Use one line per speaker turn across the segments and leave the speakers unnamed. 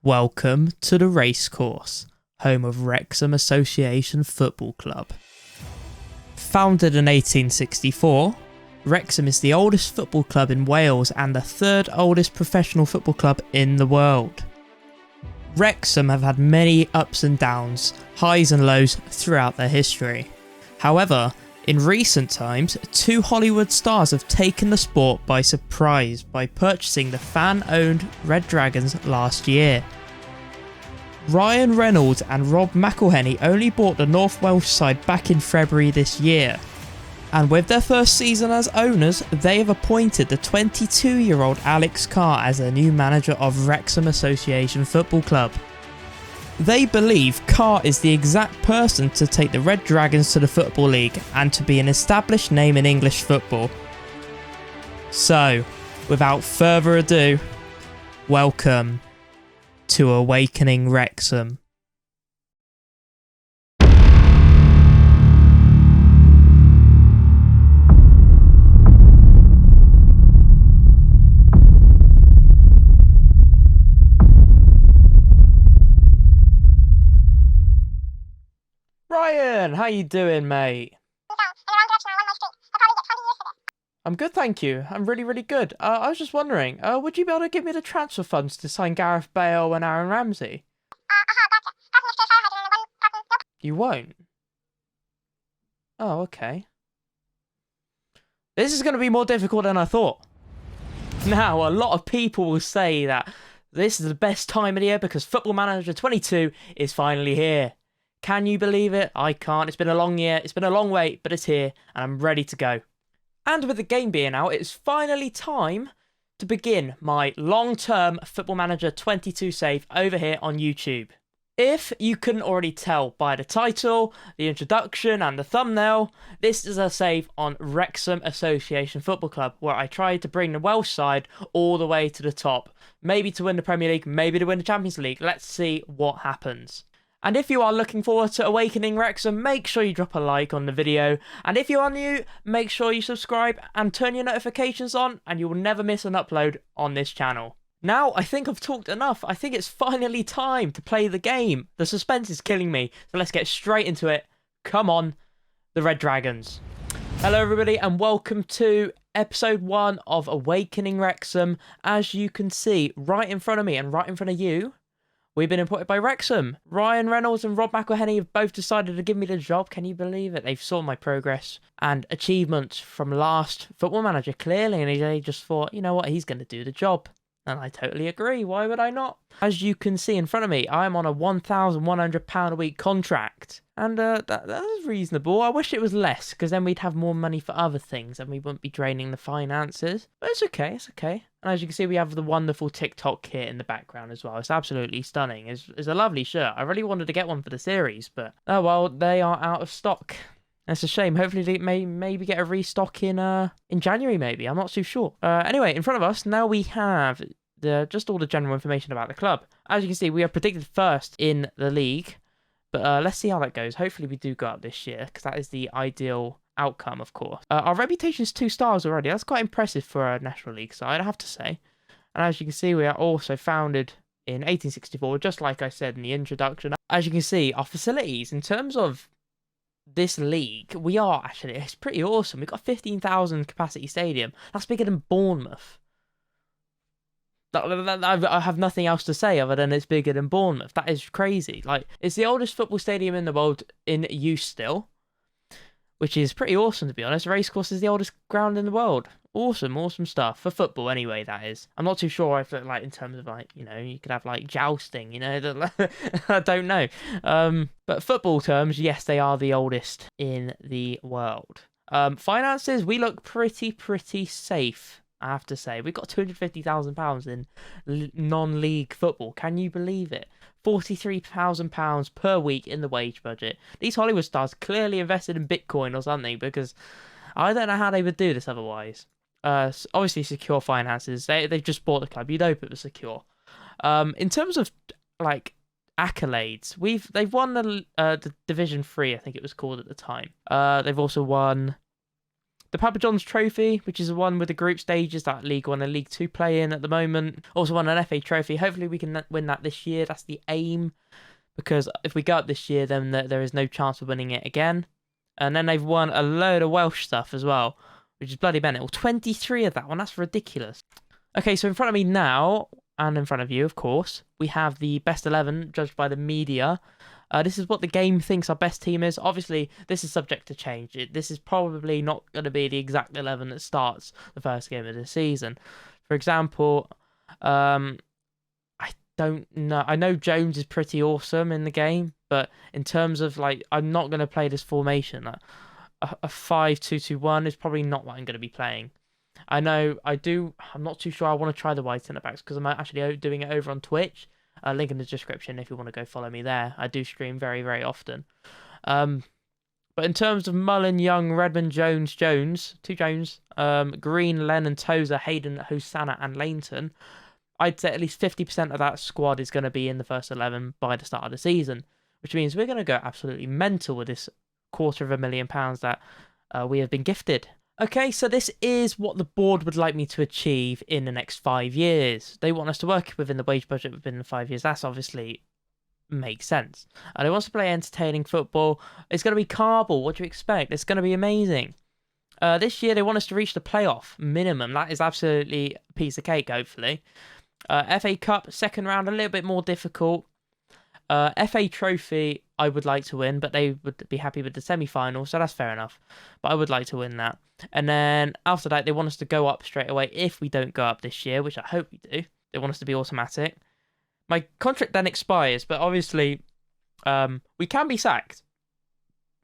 Welcome to the Racecourse, home of Wrexham Association Football Club. Founded in 1864, Wrexham is the oldest football club in Wales and the third oldest professional football club in the world. Wrexham have had many ups and downs, highs and lows throughout their history. However, in recent times, two Hollywood stars have taken the sport by surprise by purchasing the fan-owned Red Dragons last year. Ryan Reynolds and Rob McElhenney only bought the North Welsh side back in February this year, and with their first season as owners, they have appointed the 22-year-old Alex Carr as their new manager of Wrexham Association Football Club. They believe Carr is the exact person to take the Red Dragons to the Football League and to be an established name in English football. So, without further ado, welcome to Awakening Wrexham. Ryan, how you doing, mate? I'm good, thank you. I'm really good. I was just wondering, would you be able to give me the transfer funds to sign Gareth Bale and Aaron Ramsey? You won't? Oh, okay. This is going to be more difficult than I thought. Now, a lot of people will say that this is the best time of the year because Football Manager 22 is finally here. Can you believe it? I can't. It's been a long year. It's been a long wait, but it's here and I'm ready to go. And with the game being out, it's finally time to begin my long-term Football Manager 22 save over here on YouTube. If you couldn't already tell by the title, the introduction and the thumbnail, this is a save on Wrexham Association Football Club, where I tried to bring the Welsh side all the way to the top. Maybe to win the Premier League, maybe to win the Champions League. Let's see what happens. And if you are looking forward to Awakening Wrexham, make sure you drop a like on the video. And if you are new, make sure you subscribe and turn your notifications on, and you will never miss an upload on this channel. Now, I think I've talked enough. I think it's finally time to play the game. The suspense is killing me, so let's get straight into it. Come on, the Red Dragons. Hello everybody, and welcome to episode 1 of Awakening Wrexham. As you can see, right in front of me and right in front of you, we've been appointed by Wrexham. Ryan Reynolds and Rob McElhenney have both decided to give me the job. Can you believe it? They've saw my progress and achievements from last Football Manager clearly, and they just thought, you know what, he's going to do the job. And I totally agree. Why would I not? As you can see in front of me, I'm on a £1,100 a week contract. And that is reasonable. I wish it was less, because then we'd have more money for other things and we wouldn't be draining the finances. But it's okay, it's okay. And as you can see, we have the wonderful TikTok kit in the background as well. It's absolutely stunning. It's a lovely shirt. I really wanted to get one for the series, but oh well, they are out of stock. That's a shame. Hopefully they maybe get a restock in January, maybe. I'm not too sure. Anyway, in front of us, now we have just all the general information about the club. As you can see, we are predicted first in the league. But let's see how that goes. Hopefully we do go up this year, because that is the ideal outcome, of course. Our reputation is 2 stars already. That's quite impressive for a National League side, I have to say. And as you can see, we are also founded in 1864, just like I said in the introduction. As you can see, our facilities, in terms of this league, we are actually, it's pretty awesome. We've got a 15,000 capacity stadium. That's bigger than Bournemouth. I have nothing else to say other than it's bigger than Bournemouth. That is crazy. Like, it's the oldest football stadium in the world in use still, which is pretty awesome, to be honest. Racecourse is the oldest ground in the world. Awesome stuff. For football, anyway, that is. I'm not too sure if, like, in terms of, like, you know, you could have, like, jousting, you know. I don't know. But football terms, yes, they are the oldest in the world. Finances, we look pretty safe, I have to say. We've got £250,000 in non-league football. Can you believe it? £43,000 per week in the wage budget. These Hollywood stars clearly invested in Bitcoin or something, because I don't know how they would do this otherwise. Obviously, secure finances. They've just bought the club. You'd hope it was secure. In terms of, like, accolades, they've won the Division 3, I think it was called at the time. They've also won The Papa John's Trophy, which is the one with the group stages that League 1 and League 2 play in at the moment. Also won an FA Trophy. Hopefully we can win that this year. That's the aim. Because if we go up this year, then there is no chance of winning it again. And then they've won a load of Welsh stuff as well, which is bloody mental. 23 of that one. That's ridiculous. Okay, so in front of me now, and in front of you, of course, we have the best 11 judged by the media. This is what the game thinks our best team is. Obviously, this is subject to change. This is probably not going to be the exact 11 that starts the first game of the season. For example, I don't know. I know Jones is pretty awesome in the game, but in terms of, like, I'm not going to play this formation. Like, a 5-2-2-1 is probably not what I'm going to be playing. I know I'm not too sure I want to try the wide centre backs because I'm actually doing it over on Twitch. Link in the description if you want to go follow me there. I do stream very, very often. But in terms of Mullen, Young, Redmond, Jones, two Jones, Green, Lennon, Tozer, Hayden, Hosanna, and Lainton, I'd say at least 50% of that squad is going to be in the first 11 by the start of the season, which means we're going to go absolutely mental with this £250,000 that we have been gifted. Okay, so this is what the board would like me to achieve in the next 5 years. They want us to work within the wage budget within the 5 years. That's obviously makes sense. And they want us to play entertaining football. It's going to be Carball. What do you expect? It's going to be amazing. This year, they want us to reach the playoff minimum. That is absolutely a piece of cake, hopefully. FA Cup, second round, a little bit more difficult. FA Trophy, I would like to win, but they would be happy with the semi-final, so that's fair enough. But I would like to win that. And then after that, they want us to go up straight away if we don't go up this year, which I hope we do. They want us to be automatic. My contract then expires, but obviously we can be sacked.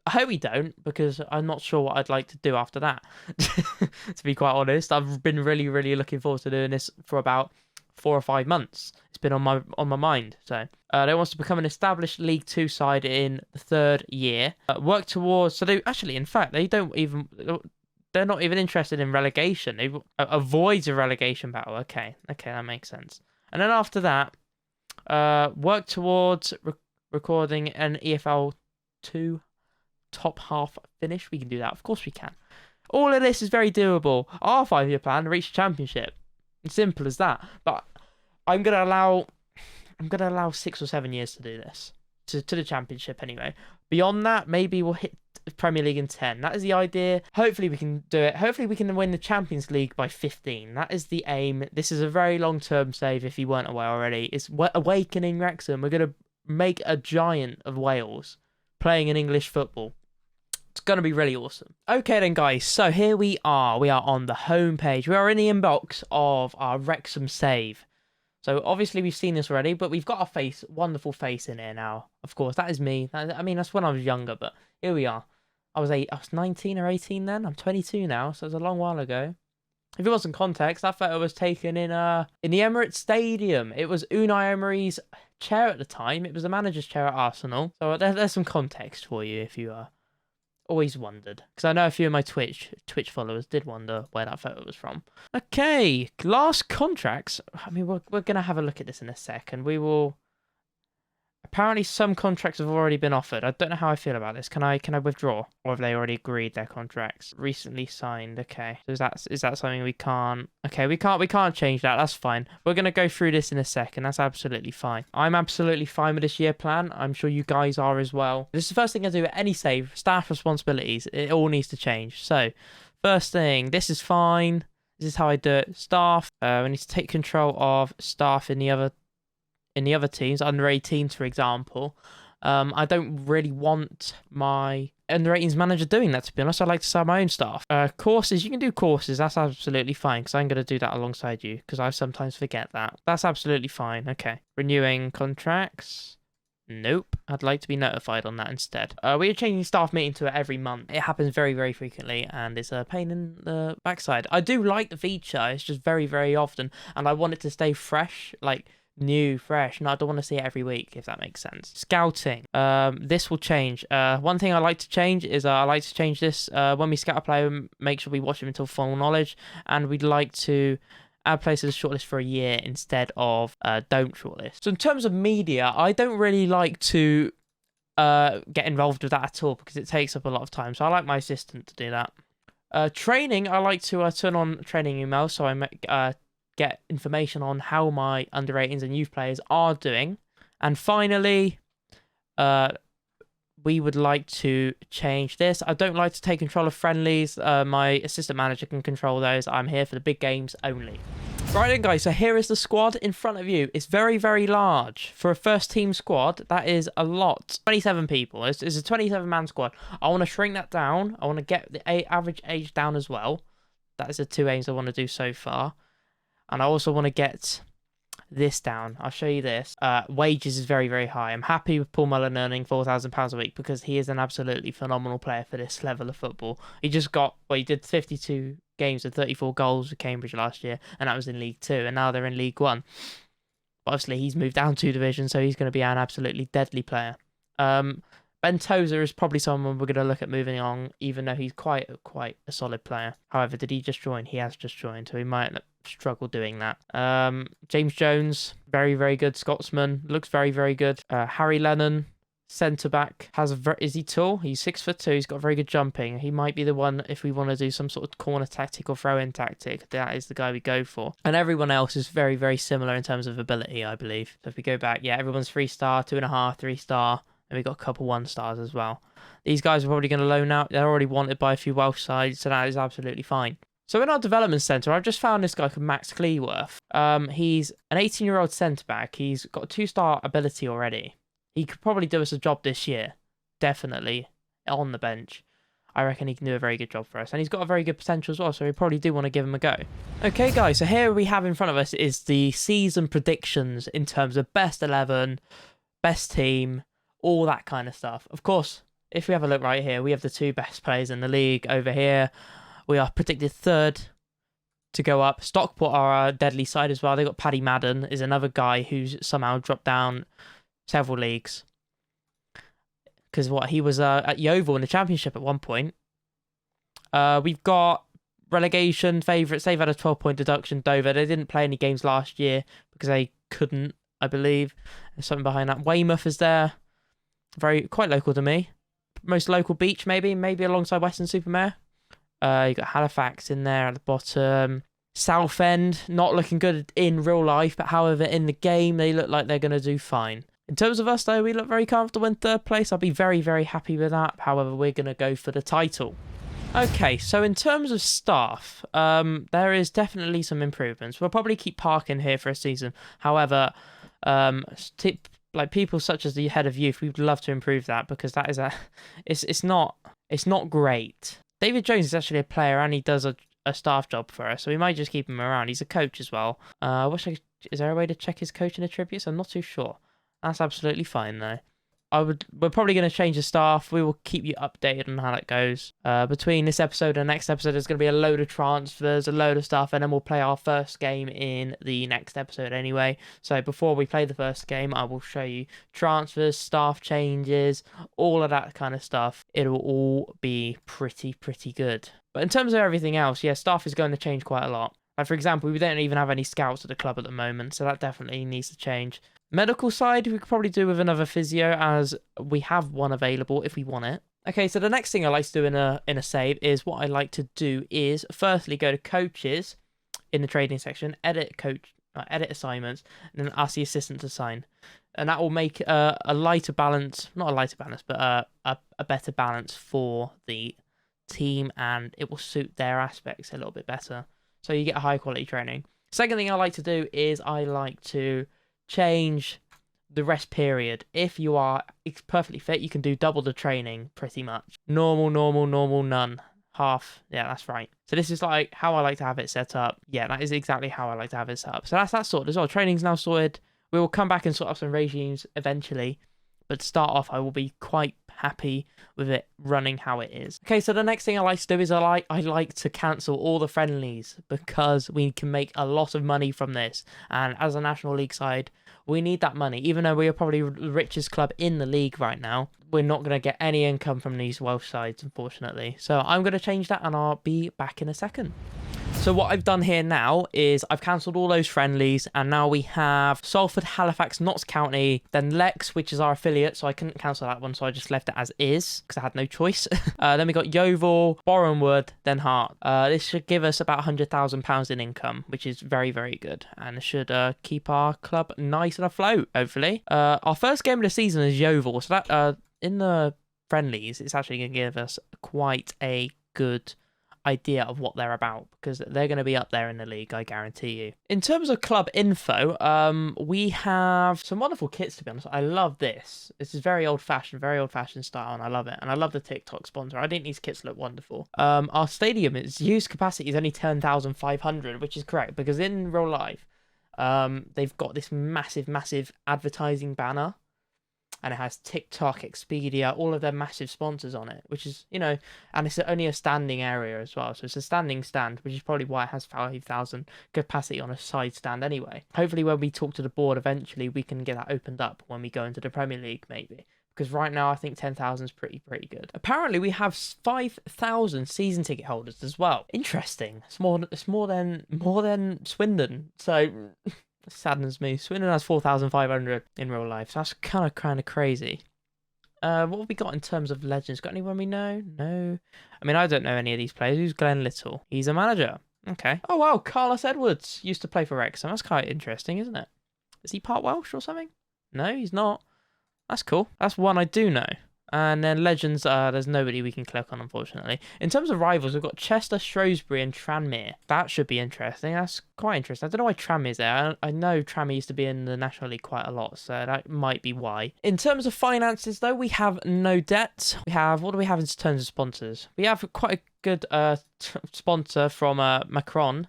I hope we don't, because I'm not sure what I'd like to do after that. To be quite honest, I've been really, really looking forward to doing this for about 4 or 5 months. It's been on my mind. So they want us to become an established League 2 side in the 3rd year. Work towards. So they actually, in fact, they're not even interested in relegation. They avoid a relegation battle. Okay, that makes sense. And then after that, work towards recording an EFL 2 top half finish. We can do that. Of course we can. All of this is very doable. Our 5-year plan, reach championship. Simple as that. But I'm gonna allow 6 or 7 years to do this. To the championship anyway. Beyond that, maybe we'll hit Premier League in 10. That is the idea. Hopefully we can do it. Hopefully we can win the Champions League by 15. That is the aim. This is a very long-term save if you weren't aware already. It's awakening Wrexham. We're gonna make a giant of Wales playing in English football. It's going to be really awesome. Okay then, guys. So here we are. We are on the home page. We are in the inbox of our Wrexham save. So obviously we've seen this already, but we've got our wonderful face in here now. Of course, that is me. I mean, that's when I was younger, but here we are. I was 19 or 18 then. I'm 22 now, so it was a long while ago. If it wasn't context, that photo was taken in the Emirates Stadium. It was Unai Emery's chair at the time. It was the manager's chair at Arsenal. So there's some context for you if you always wondered, because I know a few of my Twitch followers did wonder where that photo was from. Okay, last contracts. I mean, we're gonna have a look at this in a second. We will. Apparently, some contracts have already been offered. I don't know how I feel about this. Can I withdraw, or have they already agreed their contracts? Recently signed. Okay, so is that something we can't? Okay, we can't change that. That's fine. We're gonna go through this in a second. That's absolutely fine. I'm absolutely fine with this year plan. I'm sure you guys are as well. This is the first thing I do at any save. Staff responsibilities. It all needs to change. So, first thing, this is fine. This is how I do it. Staff. We need to take control of staff in the other teams, under 18s, for example. I don't really want my under 18s manager doing that, to be honest. I'd like to start my own staff. Courses, you can do courses. That's absolutely fine, because I'm going to do that alongside you, because I sometimes forget that. That's absolutely fine. Okay. Renewing contracts. Nope. I'd like to be notified on that instead. We are changing staff meeting to it every month. It happens very, very frequently, and it's a pain in the backside. I do like the feature. It's just very, very often, and I want it to stay fresh, like new, fresh. No, I don't want to see it every week, if that makes sense. Scouting. This will change. One thing I like to change is I like to change this when we scout a player, make sure we watch him until full knowledge, and we'd like to add players to the shortlist for a year instead of don't shortlist. So in terms of media, I don't really like to get involved with that at all, because it takes up a lot of time. So I like my assistant to do that. Training, I like to turn on training emails so I get information on how my under 18s and youth players are doing. And finally, we would like to change this. I don't like to take control of friendlies. My assistant manager can control those. I'm here for the big games only. Right then, guys, so here is the squad in front of you. It's very, very large. For a first-team squad, that is a lot. 27 people. It's a 27-man squad. I want to shrink that down. I want to get the average age down as well. That is the two aims I want to do so far. And I also want to get this down. I'll show you this. Wages is very, very high. I'm happy with Paul Mullen earning £4,000 a week because he is an absolutely phenomenal player for this level of football. He did 52 games and 34 goals with Cambridge last year, and that was in League 2, and now they're in League 1. Obviously, he's moved down 2 divisions, so he's going to be an absolutely deadly player. Ben Tozer is probably someone we're going to look at moving on, even though he's quite a solid player. However, did he just join? He has just joined, so he might struggle doing that. James Jones, very, very good Scotsman. Looks very, very good. Harry Lennon, centre-back, is he tall? He's 6'2". He's got very good jumping. He might be the one if we want to do some sort of corner tactic or throw-in tactic. That is the guy we go for. And everyone else is very, very similar in terms of ability, I believe. So if we go back, yeah, everyone's 3-star, 2.5, 3-star. And we've got a couple 1-stars as well. These guys are probably going to loan out. They're already wanted by a few Welsh sides, so that is absolutely fine. So in our development centre, I've just found this guy called Max Cleworth. He's an 18-year-old centre-back. He's got a 2-star ability already. He could probably do us a job this year. Definitely. On the bench. I reckon he can do a very good job for us. And he's got a very good potential as well, so we probably do want to give him a go. Okay, guys, so here we have in front of us is the season predictions in terms of best 11, best team, all that kind of stuff. Of course, if we have a look right here, we have the 2 best players in the league over here. We are predicted 3rd to go up. Stockport are a deadly side as well. They've got Paddy Madden, is another guy who's somehow dropped down several leagues. Because he was at Yeovil in the Championship at one point. We've got relegation favourites. They've had a 12-point deduction. Dover, they didn't play any games last year because they couldn't, I believe. There's something behind that. Weymouth is there. Quite local to me. Most local beach, maybe alongside Weston-super-Mare. You got Halifax in there at the bottom. Southend, not looking good in real life, but however, in the game, they look like they're going to do fine. In terms of us, though, we look very comfortable in 3rd place. I'll be very, very happy with that. However, we're going to go for the title. Okay, so in terms of staff, there is definitely some improvements. We'll probably keep Parkin here for a season. However, like people such as the head of youth, we'd love to improve that because that is it's not great. David Jones is actually a player and he does a staff job for us, so we might just keep him around. He's a coach as well. Is there a way to check his coaching attributes? I'm not too sure. That's absolutely fine though. We're probably going to change the staff. We will keep you updated on how that goes. Between this episode and next episode, there's going to be a load of transfers, a load of stuff, and then we'll play our first game in the next episode anyway. So before we play the first game, I will show you transfers, staff changes, all of that kind of stuff. It'll all be pretty good. But in terms of everything else, yeah, staff is going to change quite a lot. Like, for example, we don't even have any scouts at the club at the moment, so that definitely needs to change. Medical side, we could probably do with another physio, as we have one available if we want it. Okay, so the next thing I like to do in a save is what I like to do is firstly go to coaches in the trading section, edit assignments, and then ask the assistant to sign. And that will make a lighter balance, not a lighter balance, but a better balance for the team, and it will suit their aspects a little bit better. So you get a high quality training. Second thing I like to do is I like to change the rest period. If you are perfectly fit, you can do double the training pretty much. Normal, none. Half. Yeah, that's right. So this is like how I like to have it set up. Yeah, that is exactly how I like to have it set up. So that's that sorted as well. Training's now sorted. We will come back and sort up some regimes eventually. But to start off, I will be quite happy with it running how it is. Okay, so the next thing I like to do is I like to cancel all the friendlies because we can make a lot of money from this. And as a National League side, we need that money. Even though we are probably the richest club in the league right now, we're not going to get any income from these Welsh sides, unfortunately. So I'm going to change that and I'll be back in a second. So what I've done here now is I've cancelled all those friendlies, and now we have Salford, Halifax, Notts County, then Lex, which is our affiliate, so I couldn't cancel that one, so I just left it as is because I had no choice. Then we got Yeovil, Bournemouth, then Hart. This should give us about £100,000 in income, which is very, very good, and it should keep our club nice and afloat, hopefully. Our first game of the season is Yeovil, so that in the friendlies, it's actually going to give us quite a good idea of what they're about, because they're going to be up there in the league, I guarantee you. In terms of club info, we have some wonderful kits, to be honest. I love this. This is very old-fashioned style, and I love it. And I love the TikTok sponsor. I think these kits look wonderful. Our stadium, its use capacity is only 10,500, which is correct, because in real life, they've got this massive advertising banner, and it has TikTok, Expedia, all of their massive sponsors on it, which is, you know, and it's only a standing area as well. So it's a standing stand, which is probably why it has 5,000 capacity on a side stand anyway. Hopefully when we talk to the board eventually, we can get that opened up when we go into the Premier League, maybe. Because right now, I think 10,000 is pretty good. Apparently, we have 5,000 season ticket holders as well. Interesting. It's more than Swindon. So saddens me. Swindon has 4,500 in real life, so that's kind of crazy. What have we got in terms of legends? Got anyone we know? No. I mean, I don't know any of these players. Who's Glenn Little? He's a manager. Okay. Oh wow, Carlos Edwards used to play for Wrexham. That's quite interesting, isn't it? Is he part Welsh or something? No, he's not. That's cool. That's one I do know. And then legends, there's nobody we can click on, unfortunately. In terms of rivals, we've got Chester, Shrewsbury, and Tranmere. That should be interesting. That's quite interesting. I don't know why Tranmere's there. I know Tranmere used to be in the National League quite a lot, so that might be why. In terms of finances, though, we have no debt. What do we have in terms of sponsors? We have quite a good sponsor from Macron,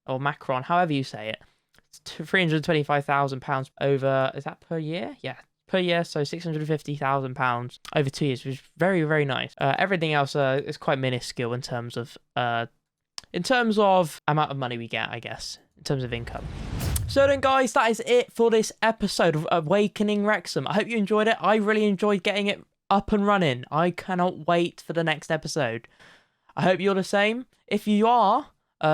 however you say it. It's £325,000 over, is that per year? Yeah. Per year, so £650,000 over 2 years, which is very, very nice. Everything else is quite minuscule in terms of amount of money we get, I guess, in terms of income. So then, guys, that is it for this episode of Awakening Wrexham. I hope you enjoyed it. I really enjoyed getting it up and running. I cannot wait for the next episode. I hope you're the same. If you are,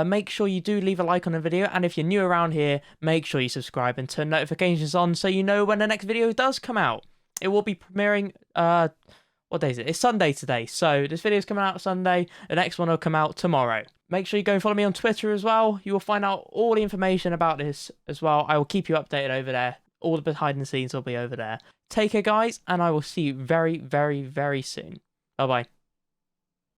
make sure you do leave a like on the video, and if you're new around here, make sure you subscribe and turn notifications on so you know when the next video does come out. It will be premiering, what day is it? It's Sunday today, so this video is coming out Sunday, the next one will come out tomorrow. Make sure you go and follow me on Twitter as well. You will find out all the information about this as well. I will keep you updated over there. All the behind the scenes will be over there. Take care, guys, and I will see you very, very, very soon. Bye-bye.